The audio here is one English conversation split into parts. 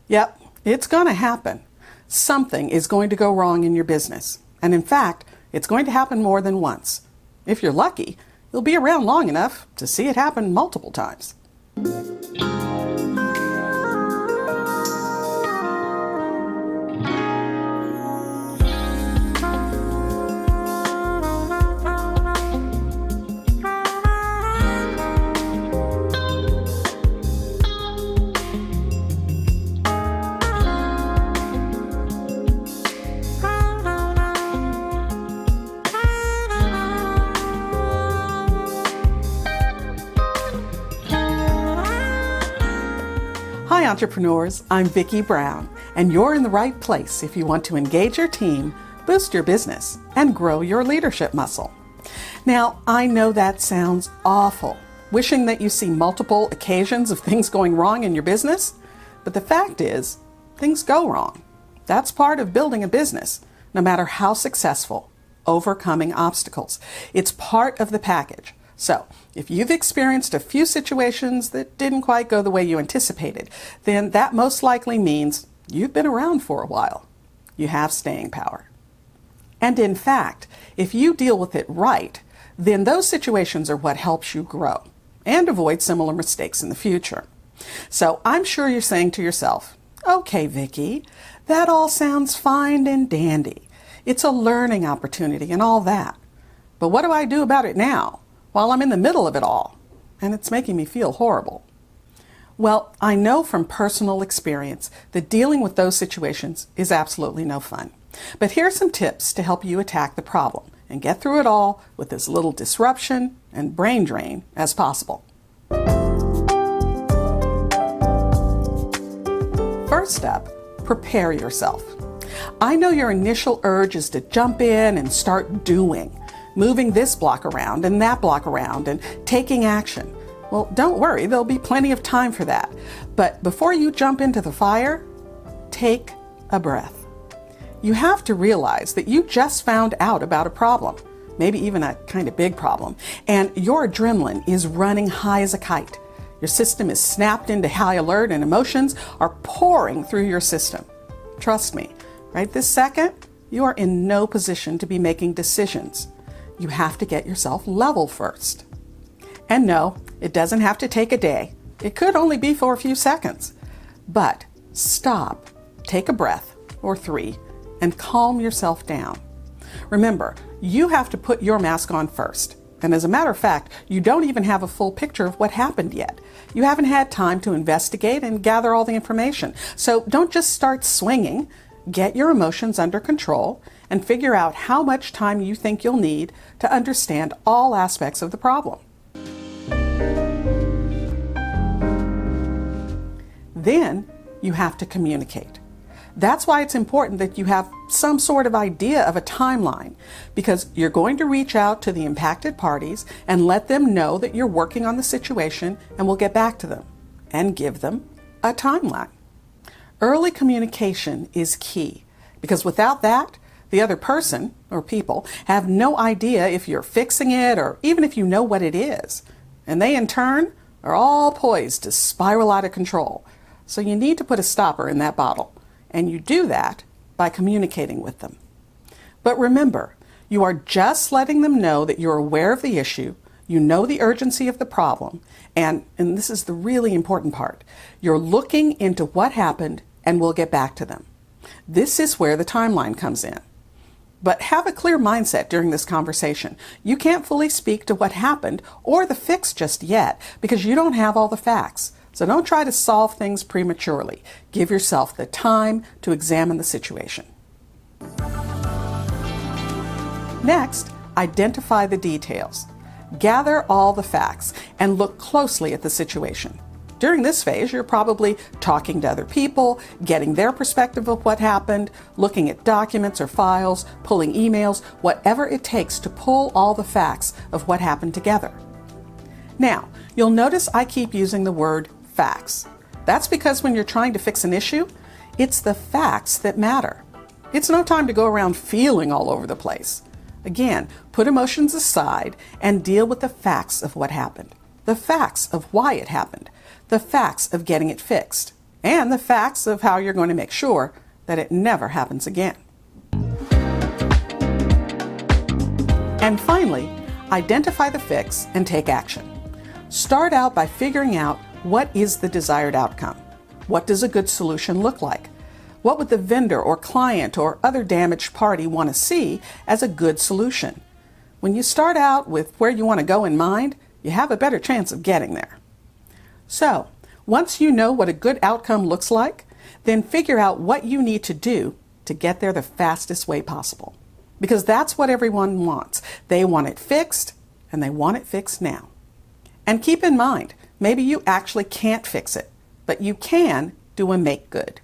Yep, it's going to happen. Something is going to go wrong in your business. And in fact, it's going to happen more than once. If you're lucky, you'll be around long enough to see it happen multiple times. Hi entrepreneurs, I'm Vicky Brown, and you're in the right place if you want to engage your team, boost your business, and grow your leadership muscle. Now, I know that sounds awful, wishing that you see multiple occasions of things going wrong in your business, but the fact is, things go wrong. That's part of building a business, no matter how successful, overcoming obstacles. It's part of the package. So, if you've experienced a few situations that didn't quite go the way you anticipated, then that most likely means you've been around for a while. You have staying power. And in fact, if you deal with it right, then those situations are what helps you grow and avoid similar mistakes in the future. So I'm sure you're saying to yourself, okay, Vicky, that all sounds fine and dandy. It's a learning opportunity and all that. But what do I do about it now? While I'm in the middle of it all, and it's making me feel horrible. Well, I know from personal experience that dealing with those situations is absolutely no fun. But here are some tips to help you attack the problem and get through it all with as little disruption and brain drain as possible. First up, prepare yourself. I know your initial urge is to jump in and start doing, moving this block around and that block around and taking action. Well, don't worry, there'll be plenty of time for that. But before you jump into the fire, take a breath. You have to realize that you just found out about a problem, maybe even a kind of big problem, and your adrenaline is running high as a kite. Your system is snapped into high alert and emotions are pouring through your system. Trust me, right this second, you are in no position to be making decisions. You have to get yourself level first. And no, it doesn't have to take a day. It could only be for a few seconds. But stop, take a breath, or 3, and calm yourself down. Remember, you have to put your mask on first. And as a matter of fact, you don't even have a full picture of what happened yet. You haven't had time to investigate and gather all the information. So don't just start swinging. Get your emotions under control and figure out how much time you think you'll need to understand all aspects of the problem. Then you have to communicate. That's why it's important that you have some sort of idea of a timeline, because you're going to reach out to the impacted parties and let them know that you're working on the situation and will get back to them and give them a timeline. Early communication is key, because without that, the other person, or people, have no idea if you're fixing it or even if you know what it is. And they, in turn, are all poised to spiral out of control. So you need to put a stopper in that bottle. And you do that by communicating with them. But remember, you are just letting them know that you're aware of the issue, you know the urgency of the problem, and this is the really important part, you're looking into what happened and we'll get back to them. This is where the timeline comes in. But have a clear mindset during this conversation. You can't fully speak to what happened or the fix just yet because you don't have all the facts. So don't try to solve things prematurely. Give yourself the time to examine the situation. Next, identify the details. Gather all the facts and look closely at the situation. During this phase, you're probably talking to other people, getting their perspective of what happened, looking at documents or files, pulling emails, whatever it takes to pull all the facts of what happened together. Now, you'll notice I keep using the word facts. That's because when you're trying to fix an issue, it's the facts that matter. It's no time to go around feeling all over the place. Again, put emotions aside and deal with the facts of what happened, the facts of why it happened, the facts of getting it fixed. and the facts of how you're going to make sure that it never happens again. And finally, identify the fix and take action. Start out by figuring out what is the desired outcome. What does a good solution look like? What would the vendor or client or other damaged party want to see as a good solution? When you start out with where you want to go in mind, you have a better chance of getting there. So, once you know what a good outcome looks like, then figure out what you need to do to get there the fastest way possible. Because that's what everyone wants. They want it fixed, and they want it fixed now. And keep in mind, maybe you actually can't fix it, but you can do a make good.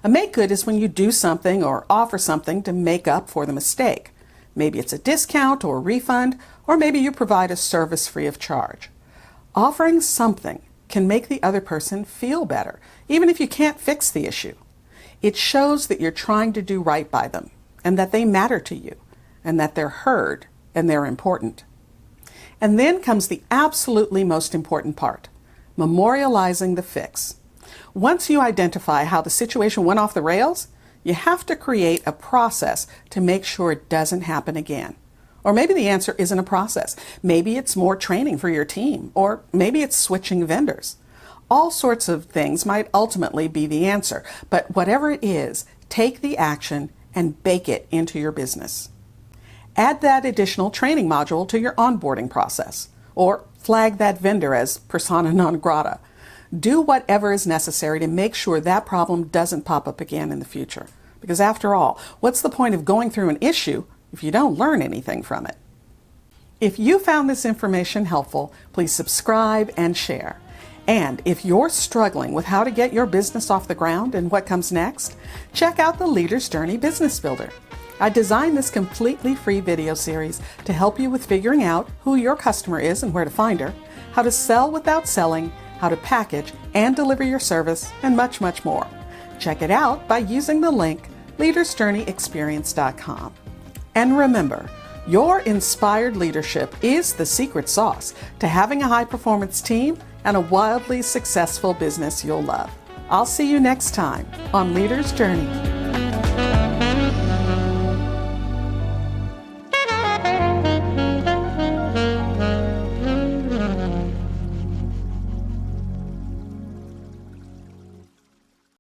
A make good is when you do something or offer something to make up for the mistake. Maybe it's a discount or a refund, or maybe you provide a service free of charge. Offering something can make the other person feel better, even if you can't fix the issue. It shows that you're trying to do right by them, and that they matter to you, and that they're heard and they're important. And then comes the absolutely most important part, memorializing the fix. Once you identify how the situation went off the rails, you have to create a process to make sure it doesn't happen again. Or maybe the answer isn't a process. Maybe it's more training for your team, or maybe it's switching vendors. All sorts of things might ultimately be the answer, but whatever it is, take the action and bake it into your business. Add that additional training module to your onboarding process, or flag that vendor as persona non grata. Do whatever is necessary to make sure that problem doesn't pop up again in the future. Because after all, what's the point of going through an issue if you don't learn anything from it? If you found this information helpful, please subscribe and share. And if you're struggling with how to get your business off the ground and what comes next, check out the Leader's Journey Business Builder. I designed this completely free video series to help you with figuring out who your customer is and where to find her, how to sell without selling, how to package and deliver your service, and much, much more. Check it out by using the link leadersjourneyexperience.com. And remember, your inspired leadership is the secret sauce to having a high-performance team and a wildly successful business you'll love. I'll see you next time on Leader's Journey.